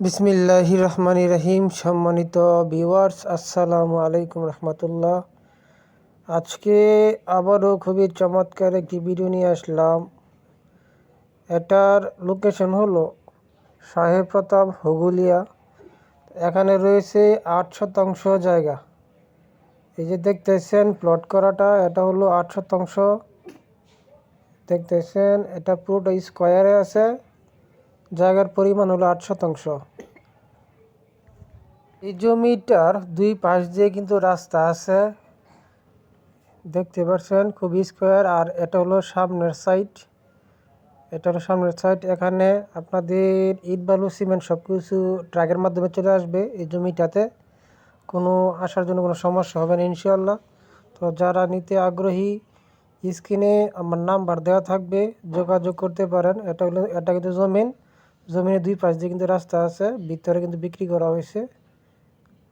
বিসমিল্লাহির রহমানির রহিম। সম্মানিত ভিউয়ার্স, আসসালামু আলাইকুম রহমতুল্লাহ। আজকে আবারও খুবই চমৎকার একটি ভিডিও নিয়ে আসলাম। এটার লোকেশন হলো সাহেব প্রতাপ হুগুলিয়া। এখানে রয়েছে 8 শতাংশ জায়গা। এই যে দেখতেছেন প্লট করাটা, এটা হলো 8 শতাংশ। দেখতেছেন এটা পুরোটা স্কোয়ারে আছে। জায়গার পরিমাণ হলো 8 শতাংশ। এই জমিটার দুই পাশ দিয়ে কিন্তু রাস্তা আছে, দেখতে পাচ্ছেন, খুব স্কোয়ার। আর এটা হলো সামনের সাইড, এখানে আপনাদের ইট বালু সিমেন্ট সব কিছু ট্রাকের মাধ্যমে চলে আসবে। এই জমিটাতে কোনো আসার জন্য কোনো সমস্যা হবে না ইনশাল্লাহ। তো যারা নিতে আগ্রহী, স্ক্রিনে আমার নাম্বার দেওয়া থাকবে, যোগাযোগ করতে পারেন। এটা কিন্তু জমিনের দুই পাশ দিয়ে কিন্তু রাস্তা আছে, ভিতরে কিন্তু বিক্রি করা হয়েছে।